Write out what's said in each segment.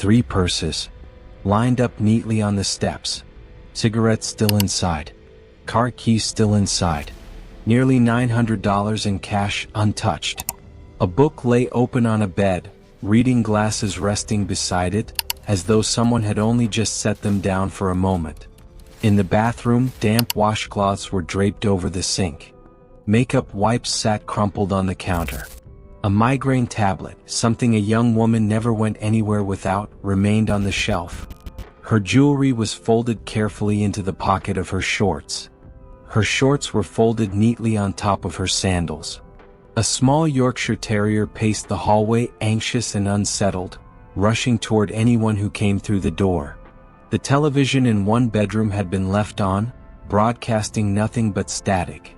3 purses, lined up neatly on the steps. Cigarettes still inside. Car keys still inside. Nearly $900 in cash untouched. A book lay open on a bed, reading glasses resting beside it, as though someone had only just set them down for a moment. In the bathroom, damp washcloths were draped over the sink. Makeup wipes sat crumpled on the counter. A migraine tablet, something a young woman never went anywhere without, remained on the shelf. Her jewelry was folded carefully into the pocket of her shorts. Her shorts were folded neatly on top of her sandals. A small Yorkshire Terrier paced the hallway, anxious and unsettled, rushing toward anyone who came through the door. The television in one bedroom had been left on, broadcasting nothing but static.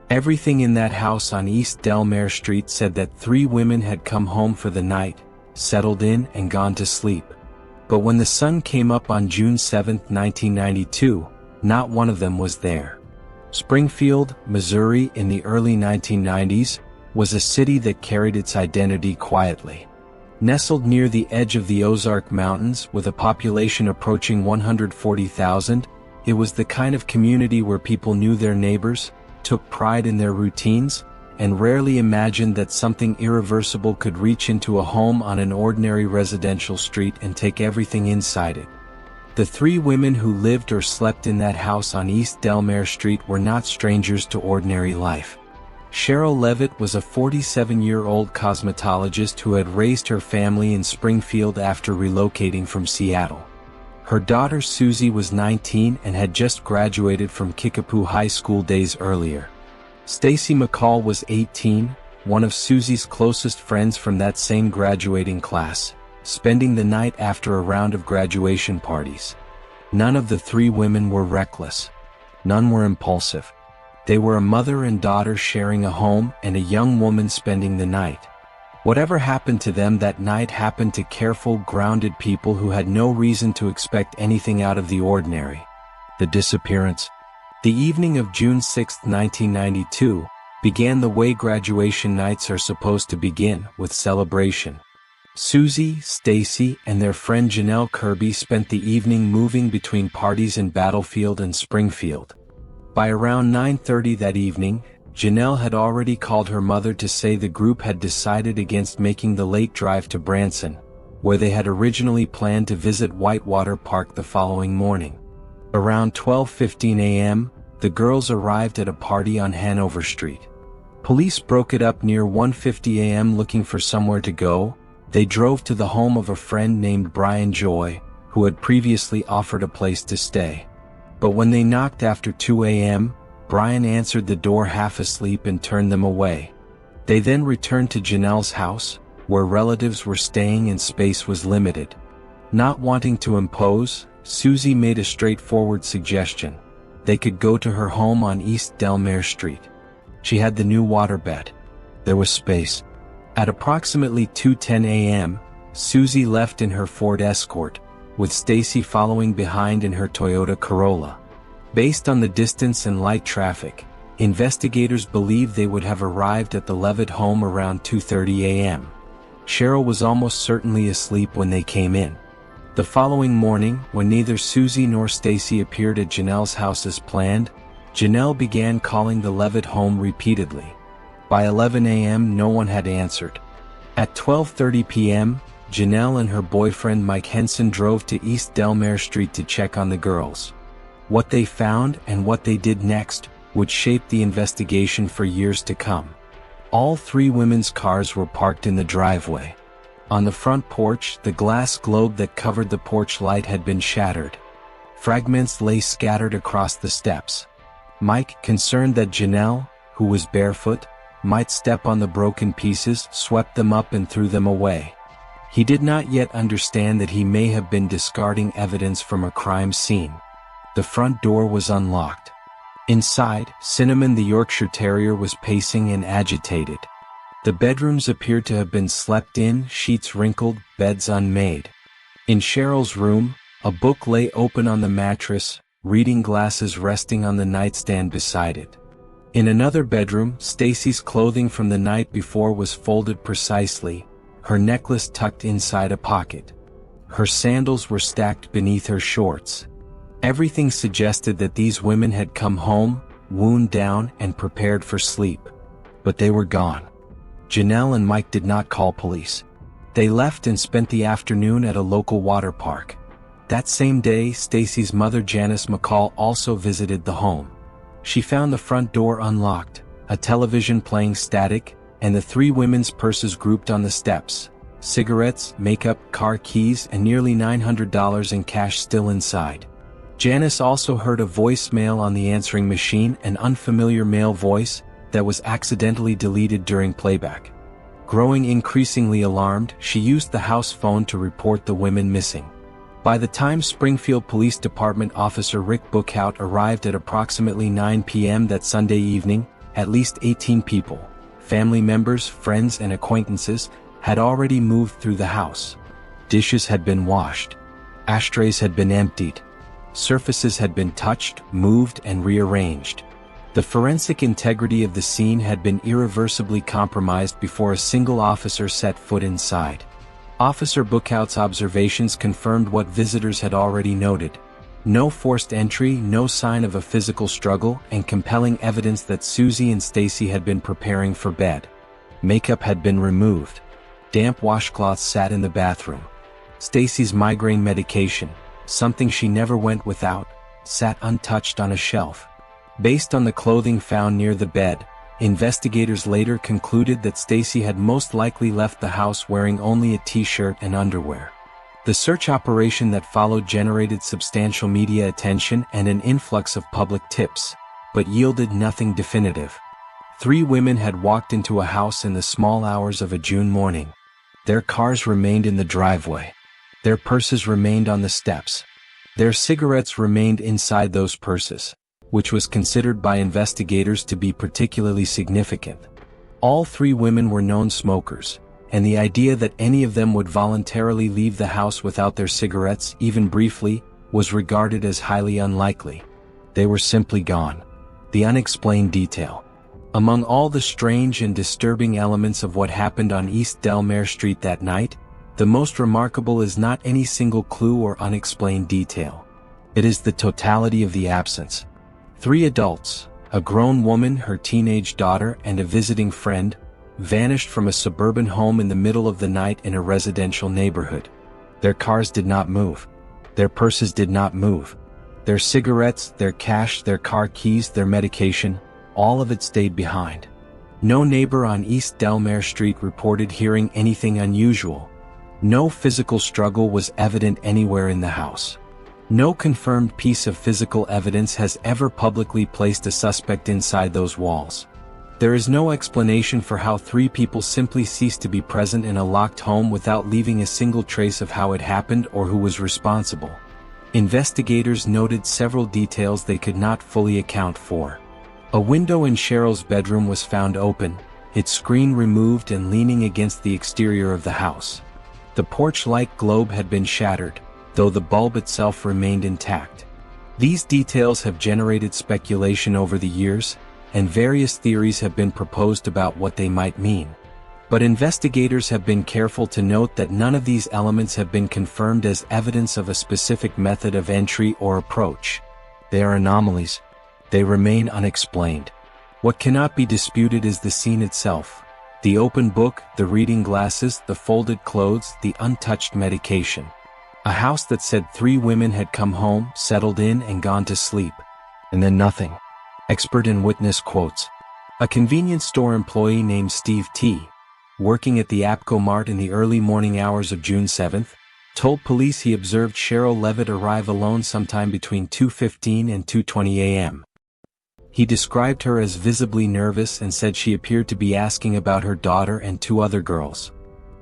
Everything in that house on East Delmare Street said that 3 women had come home for the night, settled in and gone to sleep. But when the sun came up on June 7, 1992, not one of them was there. Springfield, Missouri in the early 1990s was a city that carried its identity quietly. Nestled near the edge of the Ozark Mountains with a population approaching 140,000, it was the kind of community where people knew their neighbors, took pride in their routines, and rarely imagined that something irreversible could reach into a home on an ordinary residential street and take everything inside it. The 3 women who lived or slept in that house on East Delmare Street were not strangers to ordinary life. Sherrill Levitt was a 47-year-old cosmetologist who had raised her family in Springfield after relocating from Seattle. Her daughter Suzie was 19 and had just graduated from Kickapoo High School days earlier. Stacy McCall was 18, one of Suzie's closest friends from that same graduating class, spending the night after a round of graduation parties. None of the 3 women were reckless. None were impulsive. They were a mother and daughter sharing a home and a young woman spending the night. Whatever happened to them that night happened to careful, grounded people who had no reason to expect anything out of the ordinary. The disappearance. The evening of June 6, 1992, began the way graduation nights are supposed to begin, with celebration. Suzie, Stacy, and their friend Janelle Kirby spent the evening moving between parties in Battlefield and Springfield. By around 9:30 that evening, Janelle had already called her mother to say the group had decided against making the late drive to Branson, where they had originally planned to visit Whitewater Park the following morning. Around 12:15 a.m., the girls arrived at a party on Hanover Street. Police broke it up near 1:50 a.m. looking for somewhere to go. They drove to the home of a friend named Brian Joy, who had previously offered a place to stay. But when they knocked after 2 a.m., Brian answered the door half asleep and turned them away. They then returned to Janelle's house, where relatives were staying and space was limited. Not wanting to impose, Suzie made a straightforward suggestion. They could go to her home on East Delmare Street. She had the new waterbed. There was space. At approximately 2:10 a.m., Suzie left in her Ford Escort, with Stacy following behind in her Toyota Corolla. Based on the distance and light traffic, investigators believed they would have arrived at the Levitt home around 2:30 a.m. Sherrill was almost certainly asleep when they came in. The following morning, when neither Suzie nor Stacy appeared at Janelle's house as planned, Janelle began calling the Levitt home repeatedly. By 11 a.m. no one had answered. At 12:30 p.m., Janelle and her boyfriend Mike Henson drove to East Delmare Street to check on the girls. What they found and what they did next would shape the investigation for years to come. All 3 women's cars were parked in the driveway. On the front porch, the glass globe that covered the porch light had been shattered. Fragments lay scattered across the steps. Mike, concerned that Janelle, who was barefoot, might step on the broken pieces, swept them up and threw them away. He did not yet understand that he may have been discarding evidence from a crime scene. The front door was unlocked. Inside, Cinnamon the Yorkshire Terrier was pacing and agitated. The bedrooms appeared to have been slept in, sheets wrinkled, beds unmade. In Sherrill's room, a book lay open on the mattress, reading glasses resting on the nightstand beside it. In another bedroom, Stacy's clothing from the night before was folded precisely, her necklace tucked inside a pocket. Her sandals were stacked beneath her shorts. Everything suggested that these women had come home, wound down, and prepared for sleep. But they were gone. Janelle and Mike did not call police. They left and spent the afternoon at a local water park. That same day, Stacy's mother Janice McCall also visited the home. She found the front door unlocked, a television playing static, and the three women's purses grouped on the steps. Cigarettes, makeup, car keys, and nearly $900 in cash still inside. Janice also heard a voicemail on the answering machine, an unfamiliar male voice that was accidentally deleted during playback. Growing increasingly alarmed, she used the house phone to report the women missing. By the time Springfield Police Department Officer Rick Bookhout arrived at approximately 9 p.m. that Sunday evening, at least 18 people, family members, friends, and acquaintances, had already moved through the house. Dishes had been washed. Ashtrays had been emptied. Surfaces had been touched, moved, and rearranged. The forensic integrity of the scene had been irreversibly compromised before a single officer set foot inside. Officer Bookhout's observations confirmed what visitors had already noted. No forced entry, no sign of a physical struggle, and compelling evidence that Suzie and Stacy had been preparing for bed. Makeup had been removed. Damp washcloths sat in the bathroom. Stacy's migraine medication, something she never went without, sat untouched on a shelf. Based on the clothing found near the bed, investigators later concluded that Stacy had most likely left the house wearing only a t-shirt and underwear. The search operation that followed generated substantial media attention and an influx of public tips, but yielded nothing definitive. 3 women had walked into a house in the small hours of a June morning. Their cars remained in the driveway. Their purses remained on the steps. Their cigarettes remained inside those purses, which was considered by investigators to be particularly significant. All 3 women were known smokers, and the idea that any of them would voluntarily leave the house without their cigarettes, even briefly, was regarded as highly unlikely. They were simply gone. The unexplained detail. Among all the strange and disturbing elements of what happened on East Delmare Street that night, the most remarkable is not any single clue or unexplained detail. It is the totality of the absence. 3 adults, a grown woman, her teenage daughter, and a visiting friend, vanished from a suburban home in the middle of the night in a residential neighborhood. Their cars did not move. Their purses did not move. Their cigarettes, their cash, their car keys, their medication, all of it stayed behind. No neighbor on East Delmare Street reported hearing anything unusual. No physical struggle was evident anywhere in the house. No confirmed piece of physical evidence has ever publicly placed a suspect inside those walls. There is no explanation for how 3 people simply ceased to be present in a locked home without leaving a single trace of how it happened or who was responsible. Investigators noted several details they could not fully account for. A window in Sherrill's bedroom was found open, its screen removed and leaning against the exterior of the house. The porch-like globe had been shattered, though the bulb itself remained intact. These details have generated speculation over the years, and various theories have been proposed about what they might mean. But investigators have been careful to note that none of these elements have been confirmed as evidence of a specific method of entry or approach. They are anomalies. They remain unexplained. What cannot be disputed is the scene itself. The open book, the reading glasses, the folded clothes, the untouched medication. A house that said 3 women had come home, settled in, and gone to sleep. And then nothing. Expert and witness quotes. A convenience store employee named Steve T., working at the Apco Mart in the early morning hours of June 7th, told police he observed Sherrill Levitt arrive alone sometime between 2:15 and 2:20 a.m. He described her as visibly nervous and said she appeared to be asking about her daughter and 2 other girls.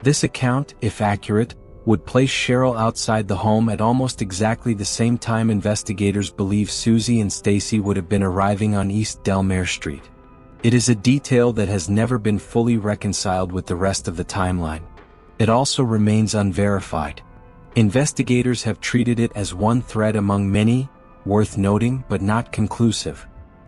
This account, if accurate, would place Sherrill outside the home at almost exactly the same time investigators believe Suzie and Stacy would have been arriving on East Delmare Street. It is a detail that has never been fully reconciled with the rest of the timeline. It also remains unverified. Investigators have treated it as one thread among many, worth noting but not conclusive.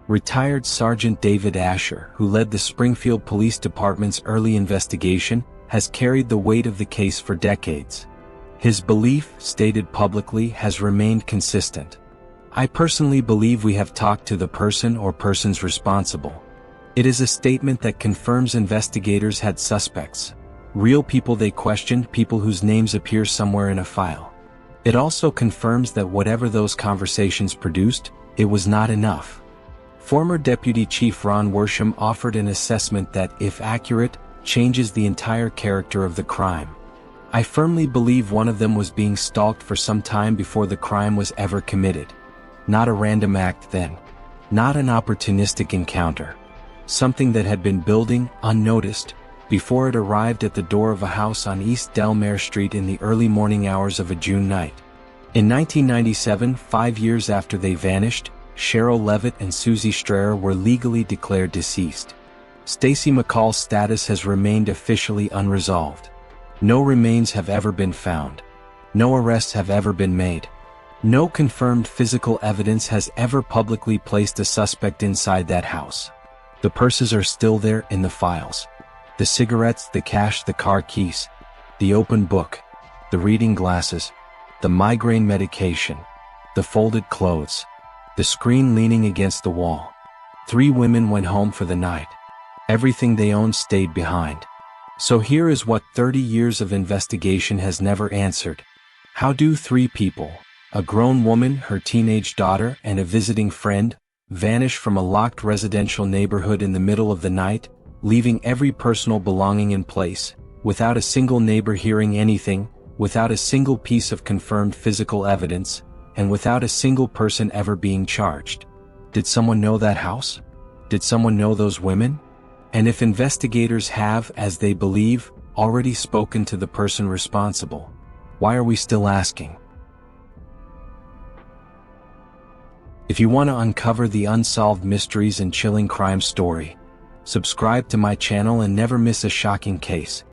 Retired Sergeant David Asher, who led the Springfield Police Department's early investigation, has carried the weight of the case for decades. His belief, stated publicly, has remained consistent. I personally believe we have talked to the person or persons responsible. It is a statement that confirms investigators had suspects. Real people they questioned, people whose names appear somewhere in a file. It also confirms that whatever those conversations produced, it was not enough. Former Deputy Chief Ron Worsham offered an assessment that, if accurate, changes the entire character of the crime. I firmly believe one of them was being stalked for some time before the crime was ever committed. Not a random act then. Not an opportunistic encounter. Something that had been building, unnoticed, before it arrived at the door of a house on East Delmare Street in the early morning hours of a June night. In 1997, 5 years after they vanished, Sherrill Levitt and Suzie Streeter were legally declared deceased. Stacy McCall's status has remained officially unresolved. No remains have ever been found. No arrests have ever been made. No confirmed physical evidence has ever publicly placed a suspect inside that house. The purses are still there in the files. The cigarettes, the cash, the car keys, the open book, the reading glasses, the migraine medication, the folded clothes, the screen leaning against the wall. 3 women went home for the night. Everything they owned stayed behind. So here is what 30 years of investigation has never answered. How do 3 people, a grown woman, her teenage daughter, and a visiting friend, vanish from a locked residential neighborhood in the middle of the night, leaving every personal belonging in place, without a single neighbor hearing anything, without a single piece of confirmed physical evidence, and without a single person ever being charged? Did someone know that house? Did someone know those women? And if investigators have, as they believe, already spoken to the person responsible, why are we still asking? If you want to uncover the unsolved mysteries and chilling crime story, subscribe to my channel and never miss a shocking case.